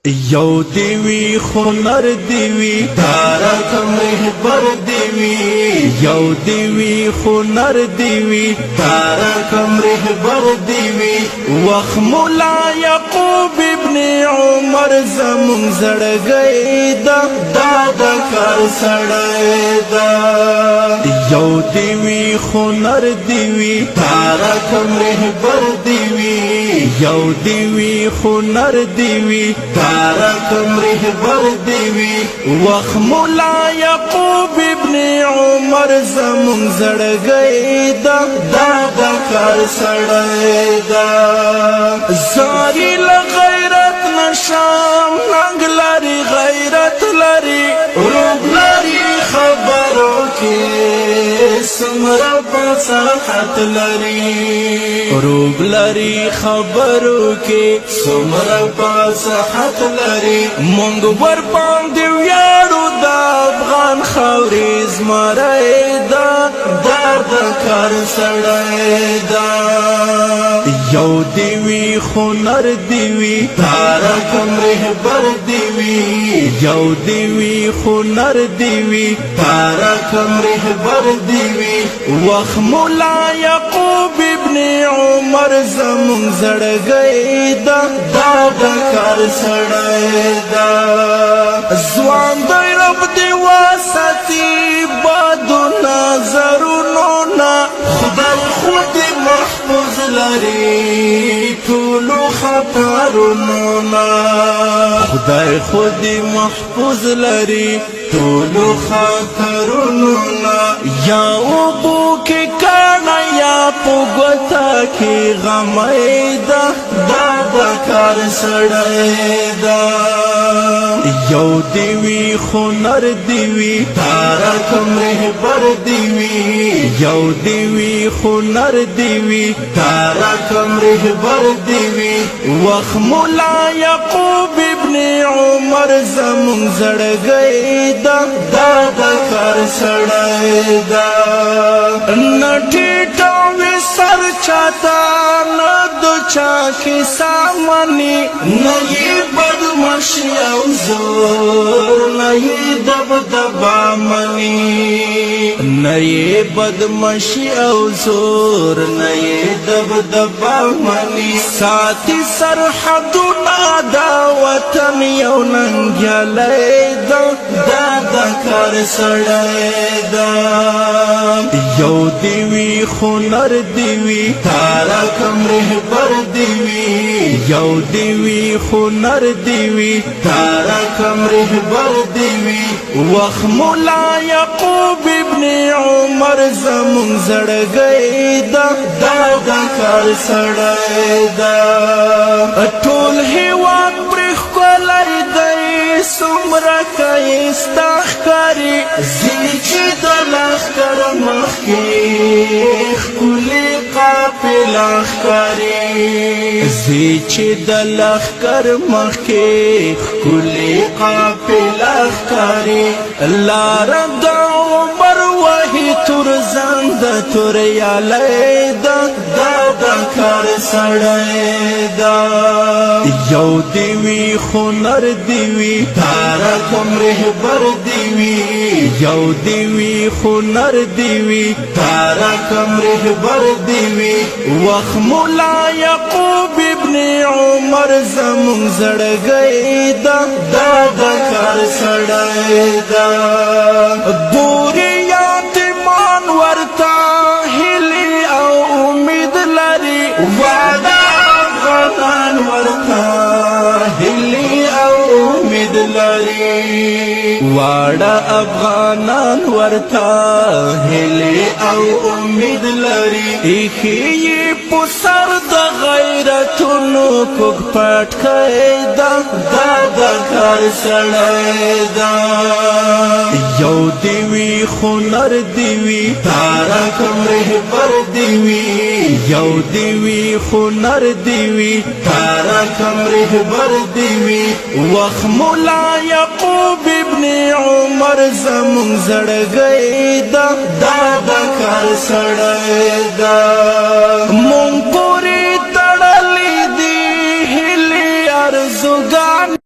یو دیوی خنر دیوی تارک محبر دیوی یو دیوی خنر دیوی تارک محبر دیوی وخ مولا یعقوب ابن عمر زمون زړګی دا کار سړی دا یو دیوی خنر دیوی تارک محبر دیوی یو دیوی خنر دیوی تارک محبر دیوی وخ مولا یعقوب ابن عمر زمون زړګی دا کار سړی دا زاری لغیرت نشام ننګ لري غیرت لري روب لري خبرو کې سمره فصاحت لري روب لري خبرو کې سمره فصاحت لري مونږ ور باندې ویاړو د افغان خاورې زمری دا کار سړی دا یو دیوی خنر دیوی تارک محبر دیوی یو دیوی خنر دیوی تارک محبر دیوی وخ مولا یعقوب ابن عمر زمون زړګی دا کار سړی دا ځوان دی رب دی واسطی بادو نظرونو نا خدای خود محفوظ لري ټولو خطرونو نا خدای خود محفوظ لري ټولو خطرونو نا یا اوبو کې کانا یا پوګوتا کې غمای دا کار سړی دا یو دیوی خنر دیوی تارک محبر دیوی یو دیوی خنر دیوی تارک محبر دیوی وخ مولا یعقوب ابن عمر زمون زړګی دا کار سړی دا نټی ټاوی سر چاته نه دو چا کې سامانی نه یې بدمعشي او زور نه یې دبدبا منی نه یې بدمعشي او زور نه یې دبدبا منی ساتي سرحدونه دا وطن یو ننګیالی دا کار سړی دا یو دیوی خنر دیوی تارک محبر دیوی یو دیوی خنر دیوی تارک محبر دیوی وخ مولا یعقوب ابن عمر زمون زړګی دا کار سړی دا ټول هیواد پرې ښکلی دی څومره ښایسته ښکاري ځینې چې د لښکر مخکې ښکلې قافله ښکاري زی چې د لښکر مخکې ښکلې قافله ښکاري لاره د عمر وهي تور زنده توریالی دا کار سړی دا یو دیوی خنر دیوی تارک محبر دیوی یو دیوی خنر دیوی تارک محبر دیوی وخ مولا یعقوب ابن عمر زمون زړګی دا کار سړی دا بوري یتیمان ورته هیلې او امید لري واده افغانان ورته هیلې او امید لري واړه افغانان ورته هیلې او امید لري ایښې یې په سر د غیرتونو کوږ پټکی دا کار سړی دا یو دیوی خنر دیوی تارک محبر دیوی یو دیوی خنر دیوی تارک محبر دیوی وخ مولا یعقوب ابن عمر زمون زړګی دا کار سړی دا مونږ پورې تړلې دي هیلې ارزوګان